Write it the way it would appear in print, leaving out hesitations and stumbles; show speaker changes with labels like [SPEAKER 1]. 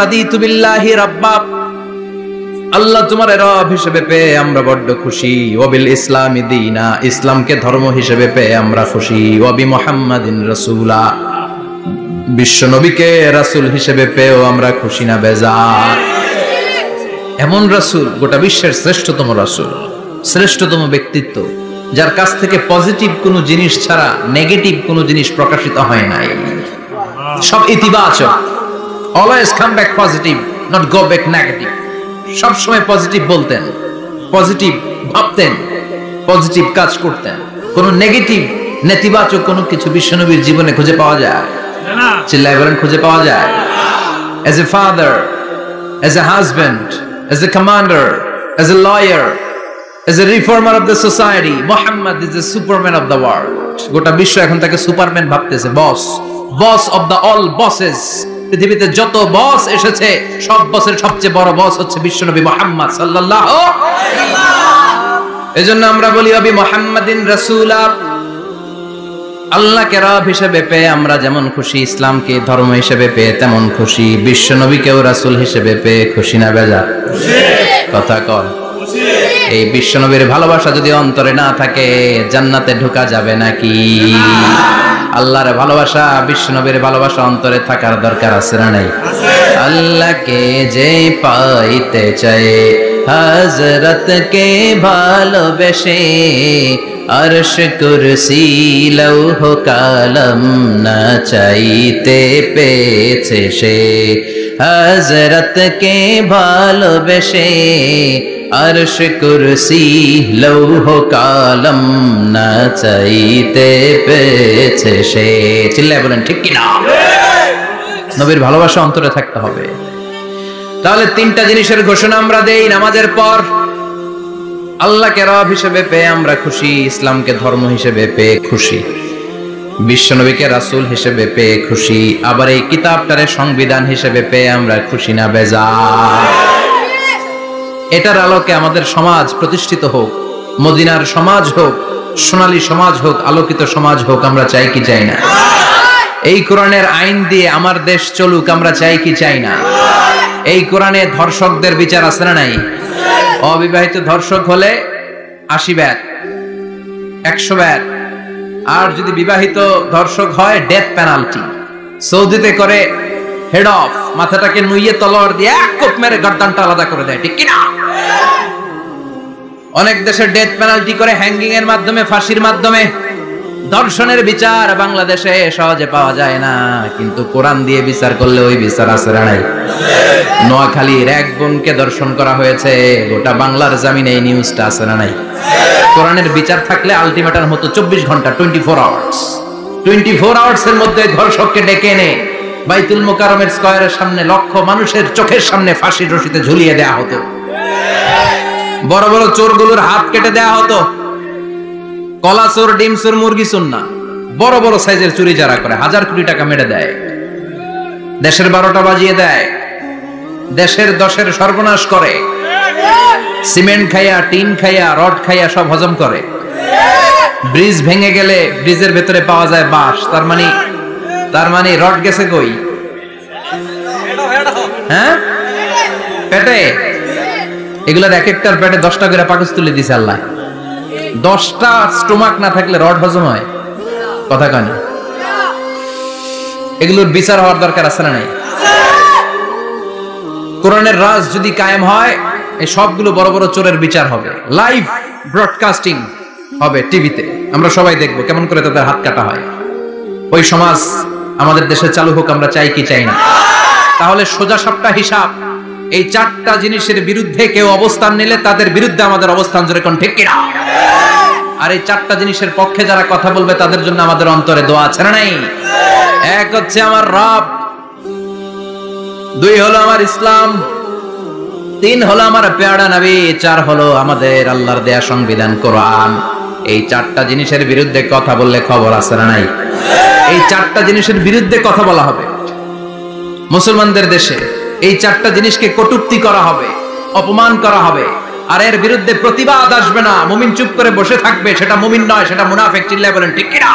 [SPEAKER 1] রাদিতু বিল্লাহি রাব্বা, আল্লাহ তোমার রব হিসেবে পেয়ে আমরা বড্ড খুশি। ওয়াবিল ইসলামি দীনা, ইসলামকে ধর্ম হিসেবে পেয়ে আমরা খুশি। ওয়াবি মুহাম্মাদিন রাসূলা, বিশ্ব নবীকে রাসূল হিসেবে পেয়েও আমরা খুশি না বেজার। এমন রাসূল, গোটা বিশ্বের শ্রেষ্ঠতম রাসূল, শ্রেষ্ঠতম ব্যক্তিত্ব, যার কাছ থেকে পজিটিভ কোনো জিনিস ছাড়া নেগেটিভ কোনো জিনিস প্রকাশিত হয় নাই। সব ইতিবাচক, always come back positive, not go back negative. সব সময় পজিটিভ বলতেন, পজিটিভ ভাবতেন, পজিটিভ কাজ করতেন। কোন নেগেটিভ নেতিবাচক কোনো কিছু বিশ্বনবীর জীবনে খুঁজে পাওয়া যায় না। চিল্লায় বলেন, খুঁজে পাওয়া যায়? As a father, as a husband, as a commander, as a lawyer, as a reformer of the society, Muhammad is the superman of the world. গোটা বিশ্ব এখন তাকে সুপারম্যান ভাবতেছে, boss, boss of the all bosses. পৃথিবীতে যত বস এসেছে সব বসের সবচেয়ে বড় বস হচ্ছে বিশ্বনবী মুহাম্মদ সাল্লাল্লাহু আলাইহি ওয়াসাল্লাম। এজন্য আমরা বলি অবি মুহাম্মাদিন রাসূলা, আল্লাহকে রব হিসেবে পেয়ে আমরা যেমন খুশি, ইসলামকে ধর্ম হিসেবে পেয়ে তেমন খুশি, বিশ্বনবীকেও রাসূল হিসেবে পেয়ে খুশি না বেজার? খুশি। কথা কর, খুশি। এই বিশ্বনবীর ভালোবাসা যদি অন্তরে না থাকে জান্নাতে ঢোকা যাবে নাকি? আল্লাহর ভালোবাসা, বিশ্বনবীর ভালোবাসা অন্তরে থাকার দরকার আছে না নাই? আল্লাহকে যে পাইতে চায় হযরতকে ভালোবেসে, আরশ কুরসি লৌহ কালাম না চাইতে পেয়েছে সে। হযরতকে ভালোবেসে আরশ কুরসি লৌহ কালাম না চাইতে পেয়েছে সে। চিল্লায় বলেন ঠিক কিনা? নবীর ভালোবাসা অন্তরে থাকতে হবে। তাহলে তিনটা জিনিসের ঘোষণা আমরা দেই নামাজের পর। আল্লাহকে রব হিসেবে পেয়ে আমরা খুশি, ইসলামকে ধর্ম হিসেবে পেয়ে খুশি, বিশ্বনবীকে রাসূল হিসেবে পেয়ে খুশি, আবার এই কিতাবটারে সংবিধান হিসেবে পেয়ে আমরা খুশি না বেজার? এটার আলোকে আমাদের সমাজ প্রতিষ্ঠিত হোক, মদিনার সমাজ হোক, সোনালী সমাজ হোক, আলোকিত সমাজ হোক, আমরা চাই কি চাই না? এই কোরআনের আইন দিয়ে আমার দেশ চলুক, আমরা চাই কি চাই না? এই কোরআনে ধর্ষকদের বিচার আছে না নাই? অবিবাহিত ধর্ষক হলে 80 ব্যাট, 100 ব্যাট, আর যদি বিবাহিত ধর্ষক হয় ডেথ পেনাল্টি। সৌদিতে করে হেড অফ, মাথাটাকে নুইয়ে তলোয়ার দিয়ে এক কোপ মেরে গর্দানটা আলাদা করে দেয়, ঠিক কিনা? অনেক দেশে ডেথ পেনাল্টি করে হ্যাঙ্গিং এর মাধ্যমে, ফাঁসির মাধ্যমে। ধর্ষণের বিচার বাংলাদেশে সহজে পাওয়া যায় না, কিন্তু কোরআন দিয়ে বিচার করলে ওই বিচার আছে না নাই? নোয়াখালীর এক বোনকে ধর্ষণ করা হয়েছে, গোটা বাংলার জমিনে এই নিউজটা আছে না নাই? কোরআনের বিচার থাকলে আলটিমেটাম হতো 24 ঘন্টা, 24 আওয়ার্স। 24 আওয়ার্স এর মধ্যে ধর্ষককে ডেকে এনে বাইতুল মুকাররমের স্কয়ারের সামনে লক্ষ মানুষের চোখের সামনে ফাঁসির রশিতে ঝুলিয়ে দেয়া হতো। বড় বড় চোরগুলোর হাত কেটে দেয়া হতো। কলা চোর, ডিম চোর, মুরগি চোর না, বড় বড় সাইজের চুরি যারা করে 1000 কোটি টাকা মেরে দেয়, দেশের 12টা বাজিয়ে দেয়, দেশের 10-এর সর্বনাশ করে, সিমেন্ট খাইয়া, টিন খাইয়া, রড খাইয়া সব হজম করে। ব্রিজ ভেঙে গেলে ব্রিজের ভেতরে পাওয়া যায় বাঁশ, তার মানে রড গেছে কই? হ্যাঁ, পেটে। এগুলার এক একটার পেটে 10টা করে পাকস তুলে দিছে আল্লাহ। 10টা স্টোমাক না থাকলে রড হজম হয়? কথা কয় না? এগুলোর বিচার হওয়ার দরকার আছে না নাই? কোরআনের রাজ যদি কায়েম হয়, এই সবগুলো বড় বড় চোরের বিচার হবে, লাইভ ব্রডকাস্টিং হবে টিভিতে, আমরা সবাই দেখবো কেমন করে তাদের হাত কাটা হয়। ওই সমাজ আমাদের দেশে চালু হোক, আমরা চাই কি চাই না? তাহলে সোজা সাপটা হিসাব, এই 4টা জিনিসের বিরুদ্ধে কেউ অবস্থান নিলে তাদের বিরুদ্ধে আমাদের অবস্থান, জোরে কোন ঠিক কিনা? আর এই 4টা জিনিসের পক্ষে যারা কথা বলবে তাদের জন্য আমাদের অন্তরে দোয়া আছে না নাই? এক হচ্ছে আমার রব, 2 হলো আমার ইসলাম, 3 হলো আমার পেয়ারা নবী, 4 হলো আমাদের আল্লাহর দেয়া সংবিধান কোরআন। এই 4টা জিনিসের বিরুদ্ধে কথা বললে খবর আছে না নাই? এই 4টা জিনিসের বিরুদ্ধে কথা বলা হবে মুসলমানদের দেশে। এই 4টা জিনিসকে কটূক্তি করা হবে, অপমান করা হবে, আর এর বিরুদ্ধে প্রতিবাদ আসবে না। মুমিন চুপ করে বসে থাকবে, সেটা মুমিন নয়, সেটা মুনাফিক। চিল্লায় বলেন ঠিক কিনা?